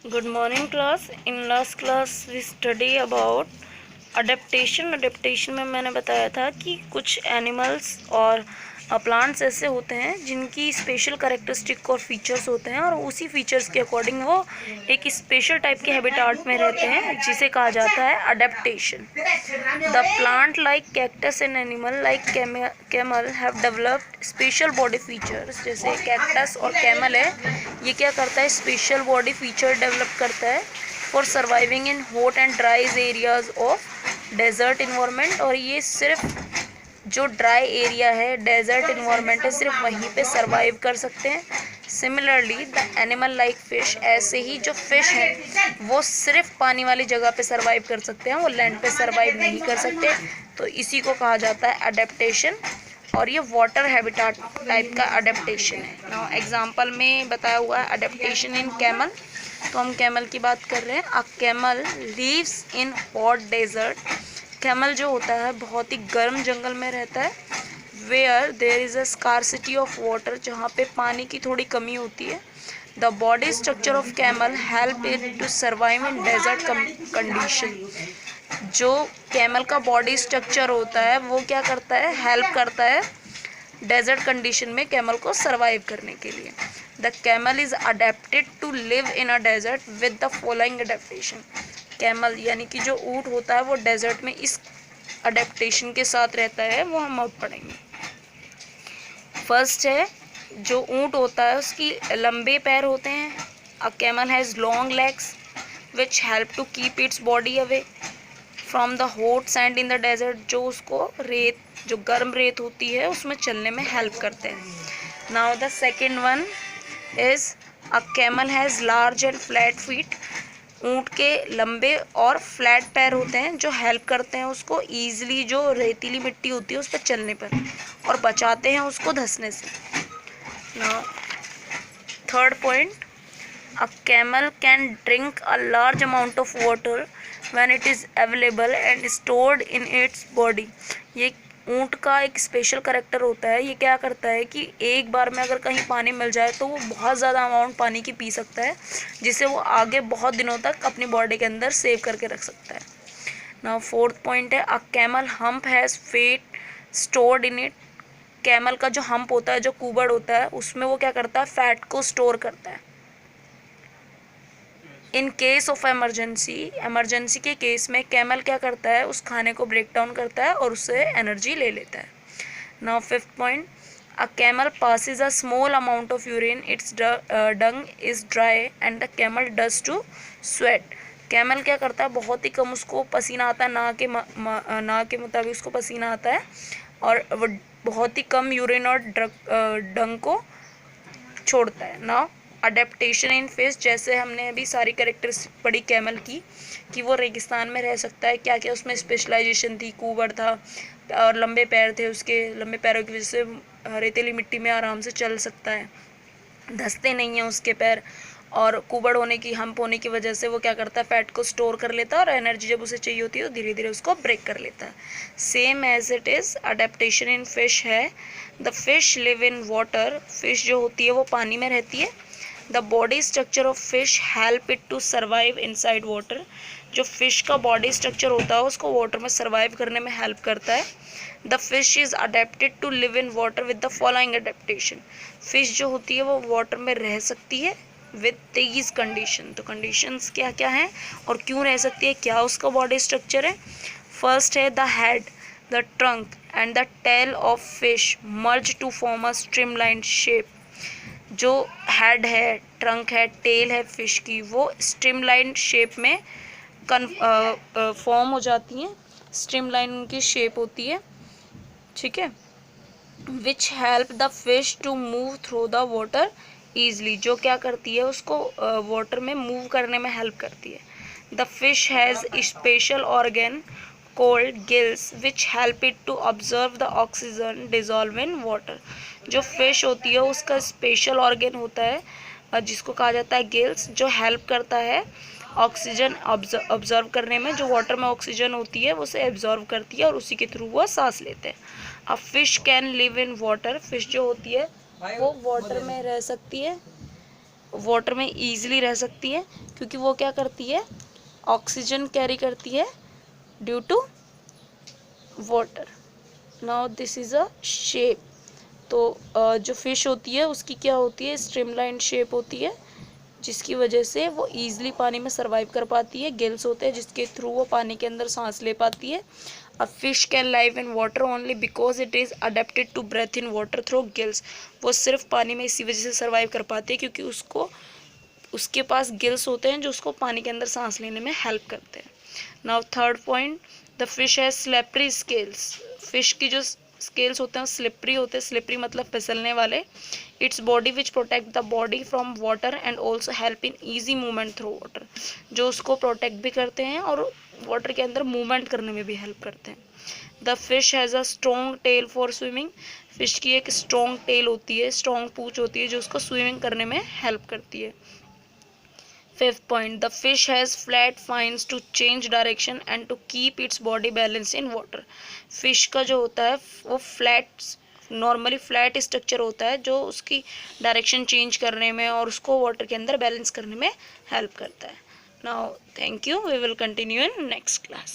Good morning class. In last class we study about adaptation में मैंने बताया था कि कुछ एनिमल्स और प्लांट्स ऐसे होते हैं जिनकी स्पेशल कैरेक्टरिस्टिक और फीचर्स होते हैं और उसी फीचर्स के अकॉर्डिंग वो एक स्पेशल टाइप के हैबिटाट में रहते हैं जिसे कहा जाता है adaptation. The plant like cactus and animal like camel have developed special body features. जैसे कैक्टस और कैमल है, ये क्या करता है, स्पेशल बॉडी फीचर डेवलप करता है for surviving in hot and dries areas of desert environment. और ये सिर्फ जो ड्राई एरिया है, डेजर्ट इन्वायरमेंट है, सिर्फ वहीं पे सर्वाइव कर सकते हैं। Similarly the animal like fish, ऐसे ही जो फिश है वो सिर्फ पानी वाली जगह पे सर्वाइव कर सकते हैं, वो लैंड पे सर्वाइव नहीं कर सकते। तो इसी को कहा जाता है अडेप्टेशन, और ये वाटर हैबिटाट टाइप का अडेप्टेशन है। नाउ एग्जांपल में बताया हुआ है अडेप्टेशन इन कैमल, तो हम कैमल की बात कर रहे हैं। A camel lives in hot desert. Camel जो होता है बहुत ही गर्म जंगल में रहता है। Where there is a scarcity of water, जहाँ पे पानी की थोड़ी कमी होती है। The body structure of camel help it to survive in desert condition. जो कैमल का बॉडी स्ट्रक्चर होता है वो क्या करता है, हेल्प करता है डेजर्ट कंडीशन में कैमल को सर्वाइव करने के लिए। The camel is adapted to live in a desert with the following adaptation. Camel यानी कि जो ऊँट होता है वो डेजर्ट में इस अडेप्टेशन के साथ रहता है, वो हम अब पढ़ेंगे। फर्स्ट है, जो ऊँट होता है उसकी लंबे पैर होते हैं। A camel has long legs which help to keep its body away from the hot sand in the desert, जो उसको रेत, जो गर्म रेत होती है उसमें चलने में हेल्प करते हैं। Now the second one is a camel has large and flat feet. ऊँट के लंबे और फ्लैट पैर होते हैं जो हेल्प करते हैं उसको ईजिली, जो रेतीली मिट्टी होती है उस पर चलने पर, और बचाते हैं उसको धंसने से। Now third point, a camel can drink a large amount of water when it is available and stored in its body. ये ऊँट का एक स्पेशल करैक्टर होता है। ये क्या करता है कि एक बार में अगर कहीं पानी मिल जाए तो वो बहुत ज़्यादा अमाउंट पानी की पी सकता है, जिसे वो आगे बहुत दिनों तक अपनी बॉडी के अंदर सेव करके रख सकता है। नाउ फोर्थ पॉइंट है, a camel hump has fat stored in it. Camel का जो हम्प होता है, जो कुबड़ होता है, उसमें वो क्या करता है, फैट को स्टोर करता है। इन केस ऑफ एमरजेंसी के केस में कैमल क्या करता है, उस खाने को ब्रेक डाउन करता है और उससे एनर्जी ले लेता है। Now fifth point, a camel passes a small amount of urine, its dung is dry and the camel does to sweat. Camel क्या करता है, बहुत ही कम उसको पसीना आता है, ना के मुताबिक उसको पसीना आता है, और वो बहुत ही कम यूरिन और डंग को छोड़ता है। नाउ अडेप्टेशन इन फिश, जैसे हमने अभी सारी कैरेक्टरिस्टिक पढ़ी कैमल की कि वो रेगिस्तान में रह सकता है, क्या क्या उसमें स्पेशलाइजेशन थी, कुबड़ था और लंबे पैर थे, उसके लंबे पैरों की वजह से रेतीली मिट्टी में आराम से चल सकता है, धंसते नहीं हैं उसके पैर, और कुबड़ होने की, हम्प होने की वजह से वो क्या करता है, फैट को स्टोर कर लेता है और एनर्जी जब उसे चाहिए होती है तो धीरे धीरे उसको ब्रेक कर लेता है। Same as it is adaptation in fish है। The fish live in water. Fish जो होती है वो पानी में रहती है। The body structure of fish help it to survive inside water. जो फिश का बॉडी स्ट्रक्चर होता है उसको वाटर में सर्वाइव करने में हेल्प करता है। The fish is adapted to live in water with the following adaptation. Fish जो होती है वो वाटर में रह सकती है विद दीज कंडीशन। तो कंडीशंस क्या क्या हैं और क्यों रह सकती है, क्या उसका बॉडी स्ट्रक्चर है। फर्स्ट है the head, the trunk and the tail of fish merge to form a streamline shape. जो हेड है, ट्रंक है, टेल है फिश की, वो स्ट्रीमलाइन शेप में फॉर्म हो जाती हैं। स्ट्रीमलाइन उनकी शेप होती है, ठीक है। Which help the fish to move through the water easily, जो क्या करती है, उसको वाटर में मूव करने में हेल्प करती है। The fish has special organ called gills which help it to observe the oxygen dissolve in water. जो फिश होती है उसका स्पेशल ऑर्गन होता है जिसको कहा जाता है गिल्स, जो हेल्प करता है ऑक्सीजन ऑब्जर्व करने में। जो वाटर में ऑक्सीजन होती है वो उसे एब्जॉर्व करती है और उसी के थ्रू वो सांस लेते हैं। अ fish can live in water. Fish जो होती है वो वाटर में रह सकती है। वाटर में ईजिली रह सकती है, क्योंकि वो क्या करती है, ऑक्सीजन कैरी करती है due to water. Now this is a shape. तो जो फिश होती है उसकी क्या होती है, स्ट्रीमलाइन शेप होती है, जिसकी वजह से वो ईजिली पानी में सर्वाइव कर पाती है। गिल्स होते हैं जिसके थ्रू वो पानी के अंदर सांस ले पाती है। A fish can live in water only because it is adapted to breathe in water through gills. वो सिर्फ पानी में इसी वजह से सर्वाइव कर पाती है क्योंकि उसके पास गिल्स होते हैं जो उसको पानी के अंदर सांस लेने में हेल्प करते हैं। Now third point, the fish has slippery scales. Fish की जो स्केल्स होते हैं स्लिपरी होते हैं, स्लिपरी मतलब फिसलने वाले। Its body which protect the body from water and also help in easy movement through water, जो उसको प्रोटेक्ट भी करते हैं और वाटर के अंदर मूवमेंट करने में भी हेल्प करते हैं। The fish has a strong tail for swimming. Fish की एक स्ट्रॉन्ग टेल होती है, स्ट्रॉन्ग पूंछ होती है जो उसको स्विमिंग करने में हेल्प करती है। Fifth point, the fish has flat fins to change direction and to keep its body balanced in water. Fish का जो होता है वो नॉर्मली फ्लैट स्ट्रक्चर होता है जो उसकी डायरेक्शन चेंज करने में और उसको वाटर के अंदर बैलेंस करने में हेल्प करता है। Now thank you, we will continue in next class.